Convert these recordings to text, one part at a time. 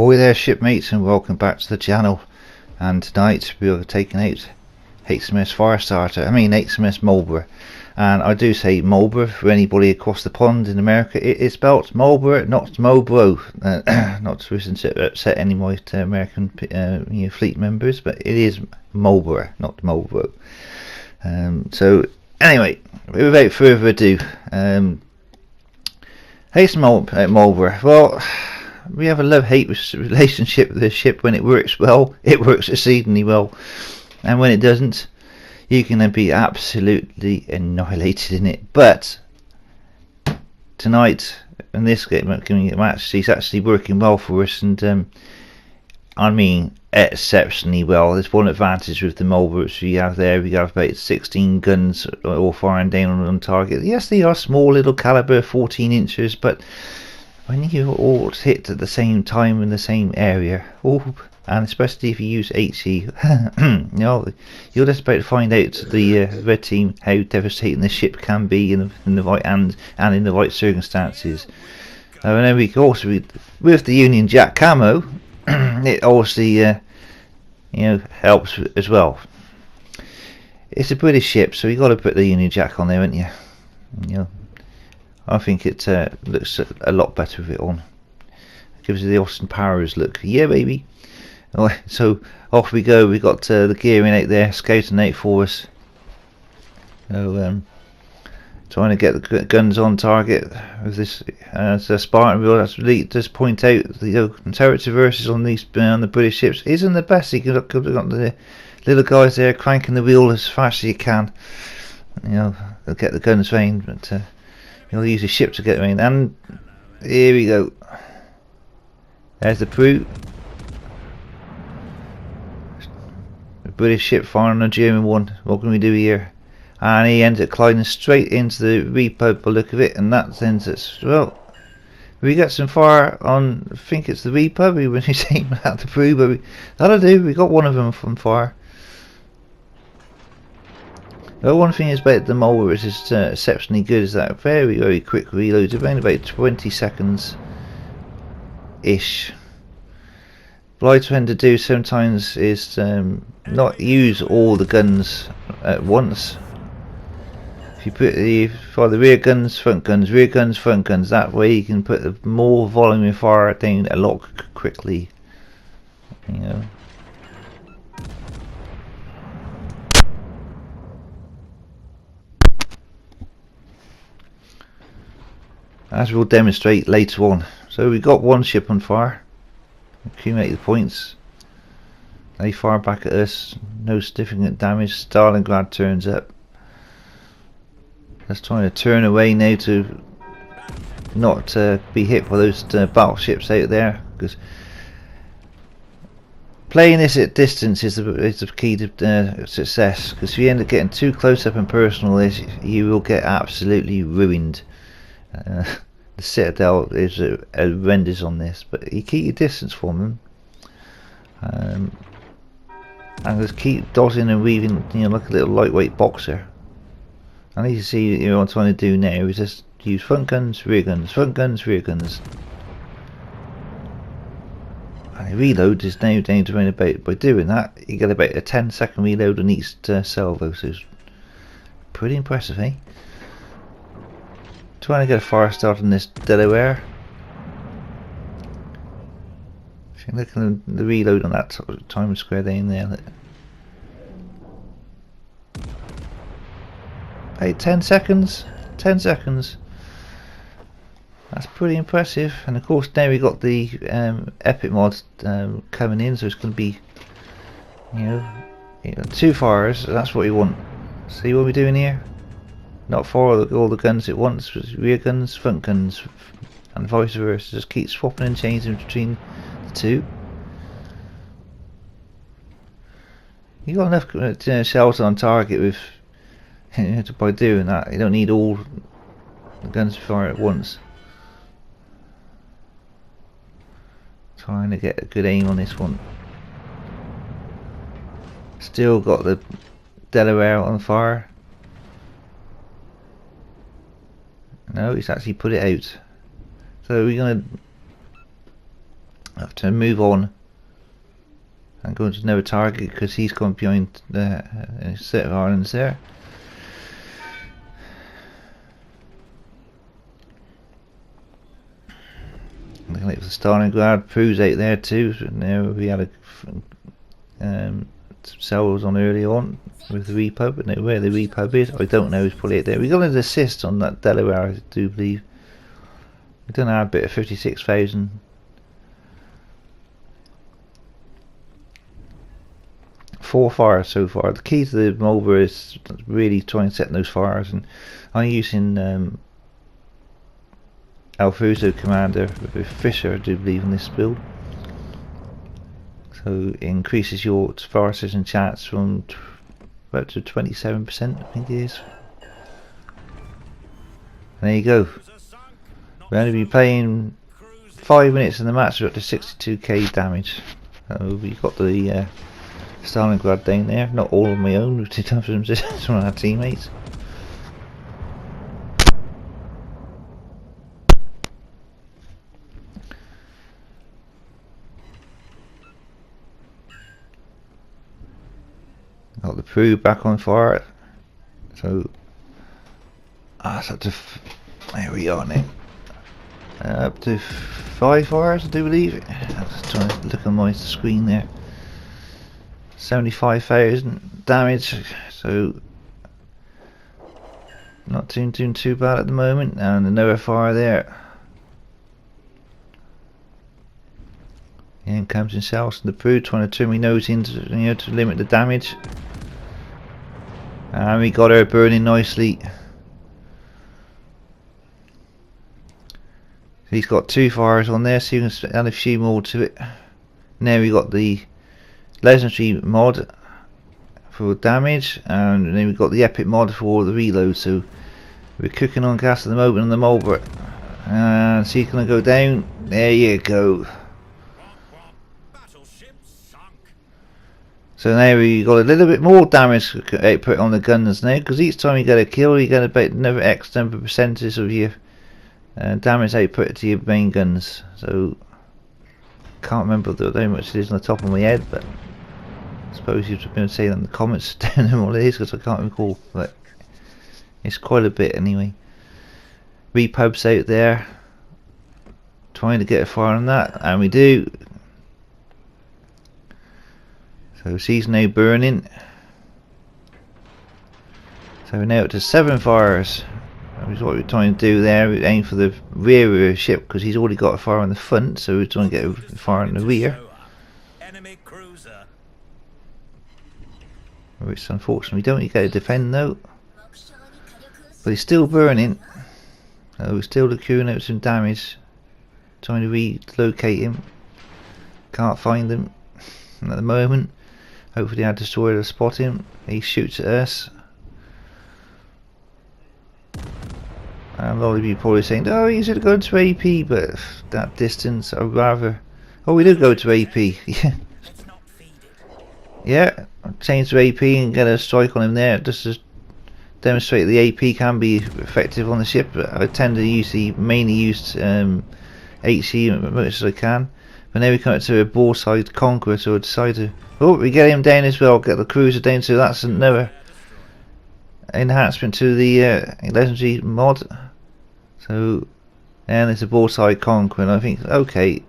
Ahoy there shipmates, and welcome back to the channel. And tonight we are taking out HMS HMS Marlborough. And I do say Marlborough for anybody across the pond in America. It is spelled Marlborough, not Marlborough. Not to upset any of my American fleet members, but it is Marlborough, not Marlborough. So anyway, without further ado, HMS Marlborough. Well, we have a love-hate relationship with this ship. When it works well, it works exceedingly well, and when it doesn't, you can then be absolutely annihilated in it. But tonight, in this match, she's actually working well for us, and I mean exceptionally well. There's one advantage with the Marlborough we have there. We have about 16 guns all firing down on target. Yes, they are small little caliber, 14 inches, but when you all hit at the same time in the same area, and especially if you use HE, you're just about to find out, the red team, how devastating the ship can be in the right hand and in the right circumstances. And then we also, with the Union Jack camo, it obviously helps as well. It's a British ship, so you got to put the Union Jack on there, haven't you? I think it looks a lot better with it on. It gives you the Austin Powers look. Yeah, baby. So off we go. We got the gearing out there, scouting out for us. So trying to get the guns on target with this Spartan. We'll actually just point out the turret traverses on these on the British ships isn't the best. You can look at the little guys there cranking the wheel as fast as you can. They'll get the guns range, but you'll use a ship to get range. And here we go. There's the crew. The British ship firing on a German one. What can we do here? And he ends up gliding straight into the repo by the look of it, and that sends us, well, we got some fire on, I think it's the repo when he's aiming at the crew, but that'll do. We got one of them from fire. Well, one thing is about the Marlborough is it's exceptionally good, is that very, very quick reload, around about 20 seconds ish. What I tend to do sometimes is not use all the guns at once. If you put the rear guns, front guns, rear guns, front guns, that way you can put the more volume of fire down a lot quickly. As we'll demonstrate later on. So we got one ship on fire. Accumulate the points. They fire back at us. No significant damage. Stalingrad turns up. Let's try to turn away now to not be hit by those battleships out there, because playing this at distance is the key to success. Because if you end up getting too close up and personal, you will get absolutely ruined. The Citadel is horrendous on this, but you keep your distance from them, and just keep dodging and weaving, like a little lightweight boxer. And you see, what I'm trying to do now is just use front guns, rear guns, front guns, rear guns. And the reload is now down to around about, by doing that, you get about a 10-second reload on each salvo, so it's pretty impressive, eh? Trying to get a fire start on this Delaware. If you look at the reload on that time square down there, hey, 10 seconds. 10 seconds. That's pretty impressive. And of course now we got the epic mod coming in, so it's going to be, two fires. That's what we want. See what we're doing here? Not fire all the guns at once, but rear guns, front guns, and vice versa. Just keep swapping and changing between the two. You got enough shells on target with by doing that. You don't need all the guns to fire at once. Trying to get a good aim on this one. Still got the Delaware on fire. No, he's actually put it out. So we're going to I have to move on and go to another target because he's gone behind the set of islands there. Looking like the Stalingrad proves out there too. So now we had some cells on early on with the repub, but now where the repub is, I don't know. It's probably out there. We got an assist on that Delaware, I do believe. We done our bit of 56,000. Four fires so far. The key to the Marlborough is really trying to set those fires, and I'm using Alfuso Commander with Fisher, I do believe, in this build. So it increases your fire decision chance from about to 27%, I think it is. And there you go. We're only been playing 5 minutes in the match, we're up to 62k damage. We've got the Stalingrad down there, not all on my own, with some of our teammates. Got the Peru back on fire, so that's up to there we are now. Up to 5 fires, I do believe. I'm just trying to look on my screen there. 75,000 damage, so not doing too bad at the moment. And another fire there. In comes himself, and the Peru trying to turn me nose into, to limit the damage. And we got her burning nicely. He's got 2 fires on there, so you can add a few more to it. Now we got the legendary mod for damage, and then we've got the epic mod for the reload. So we're cooking on gas at the moment on the Marlborough. And so he's going to go down. There you go. So now we got a little bit more damage output on the guns now, because each time you get a kill you get about another X number percentage of your damage output to your main guns. So can't remember how much it is on the top of my head, but I suppose you've been saying in the comments down there what it is, because I can't recall, but it's quite a bit anyway. Repubs out there trying to get a fire on that, and we do. So she's now burning. So we're now up to 7 fires. That was what we're trying to do there. We aim for the rear of the ship because he's already got a fire on the front, so we're trying to get a fire on the rear. Which unfortunately we don't get to defend though. But he's still burning. So we're still accruing out some damage. Trying to relocate him. Can't find him at the moment. Hopefully our destroyer will spot him. He shoots at us. And a lot of you probably saying, oh, you should go to AP, but that distance, I'd rather. Oh, we do go to AP. Yeah. Yeah, change to AP and get a strike on him there, just to demonstrate the AP can be effective on the ship. I tend to mainly use HE as much as I can. But now we come up to a broadside Conqueror, so I decide to. Oh, we get him down as well, get the cruiser down, so that's another enhancement to the legendary mod. So, and it's a broadside Conqueror, and I think, okay,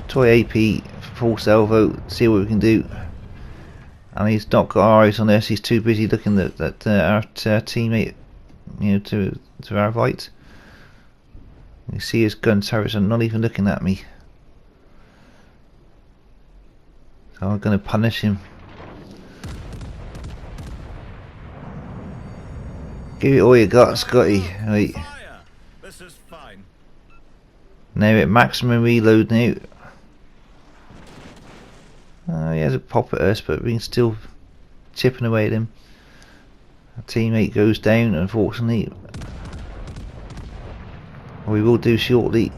try AP full salvo, see what we can do. And he's not got our eyes on this, he's too busy looking at our teammate, to our right. You see his gun turrets are not even looking at me. So I'm going to punish him. Give it all you got, Scotty. Right. This is fine. Now at maximum reload now. He has a pop at us, but we can still chipping away at him. Our teammate goes down, unfortunately. We will do shortly.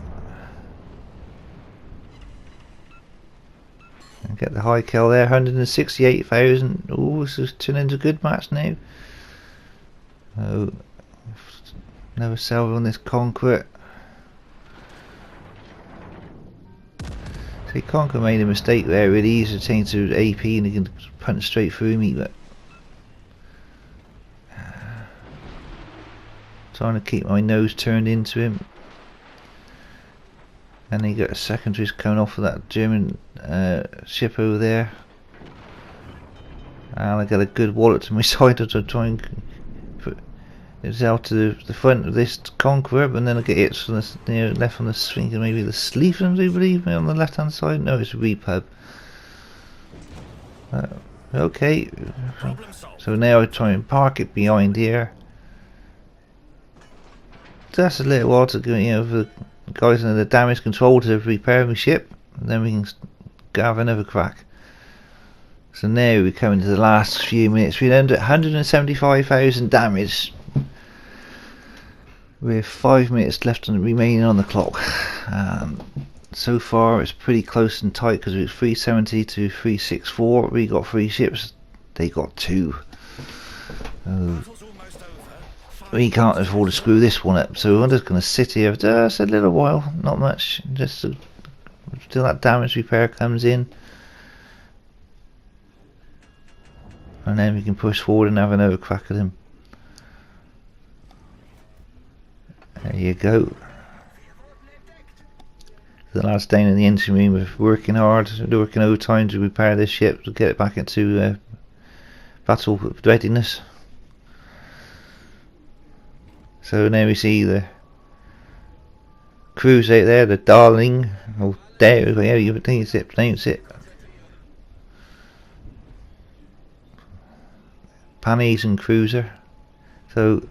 And get the high kill there, 168,000. Oh, this is turning into a good match now. Oh, another salvo on this Conqueror. So Conquer made a mistake there, really easy to change to AP and he can punch straight through me, but trying to keep my nose turned into him. And he got a secondaries coming off of that German ship over there. And I got a good wallet to my side to try and put it out to the front of this Conqueror, and then I get hit from the left on the swing, and maybe the sleeve, I do believe, on the left hand side. No, it's a repub. Okay, so now I try and park it behind here. That's a little while to go, for the guys in the damage control to repair my ship, and then we can have another crack. So now we come into the last few minutes. We're under 175,000 damage with 5 minutes left remaining on the clock. So far it's pretty close and tight because it's 370 to 364. We got 3 ships, they got 2. We can't afford to screw this one up, so I'm just going to sit here for just a little while, not much, just till that damage repair comes in. And then we can push forward and have another crack at him. There you go. The lads down in the engine room are working hard, working overtime to repair this ship, to get it back into battle readiness. So now we see the cruise out there, the Darling. Oh, there, yeah, you pronounce it. Panizan cruiser. So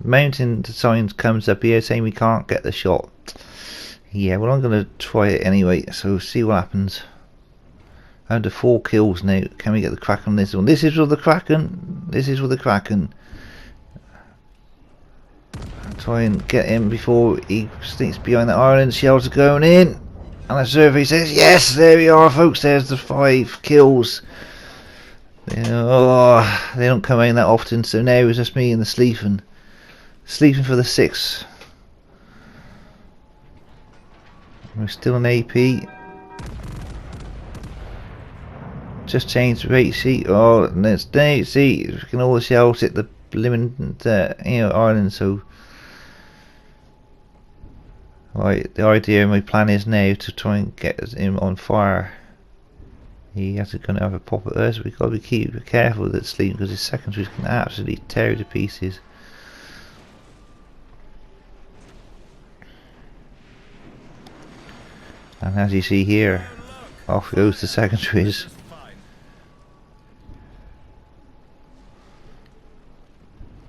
mountain signs comes up here saying we can't get the shot. Yeah, well I'm gonna try it anyway, so see what happens. Under 4 kills now. Can we get the Kraken on this one? This is for the Kraken. This is for the Kraken. Try and get him before he sneaks behind the island. Shells are going in, and the survey says yes. There we are, folks. There's the 5 kills. They don't come in that often, so now it's just me and the sleeping for the 6. We're still in AP. Just changed the rate sheet. Oh, and it's now see, we can all the shells hit the limit, island. So, right, the idea, my plan is now to try and get him on fire. He has to kind of have a pop at us. We've got to be careful with that sleep because his secondaries can absolutely tear to pieces. And as you see here, off goes the secondaries.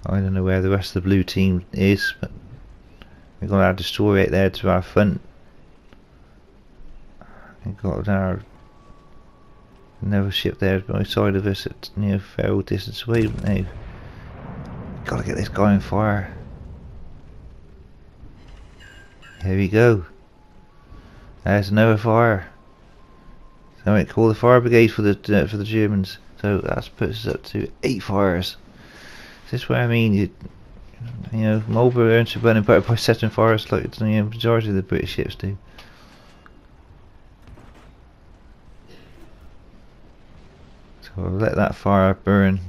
I don't know where the rest of the blue team is, but we've got our destroyer right there to our front. We've got our another ship there by the side of us at fair distance away. Now, gotta get this guy on fire. Here we go. There's another fire. So we call the fire brigade for the Germans. So that puts us up to 8 fires. This is what I mean. Marlborough earns a burning better by setting fires like the majority of the British ships do. So I'll let that fire burn.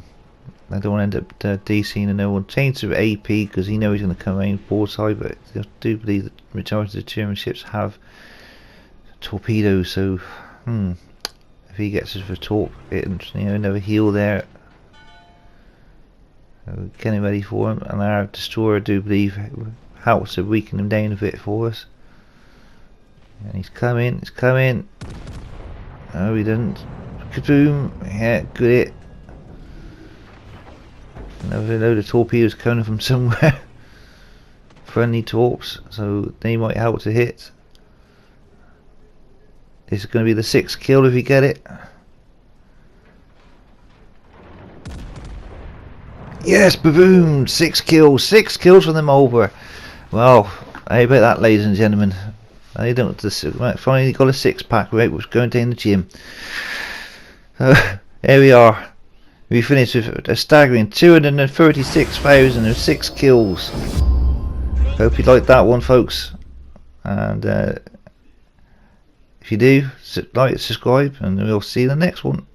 I don't want to end up DCing and no one. Change to AP because he knows he's going to come in broadside, but I do believe that the majority of the German ships have torpedoes. So if he gets us for torp, another heel there. So getting ready for him, and our destroyer, I do believe, helps to weaken him down a bit for us. And he's coming. No, he didn't. Kaboom! Yeah, good hit. Another load of torpedoes coming from somewhere. Friendly torps, so they might help to hit. This is going to be the 6th kill if we get it. Yes, boom! 6 kills. 6 kills from the Marlborough. Well, how about that, ladies and gentlemen? I don't finally got a 6-pack. Right, we're going down the gym. Here we are. We finished with a staggering 236,006 kills. Hope you liked that one, folks. And if If you do, like, subscribe, and we'll see you in the next one.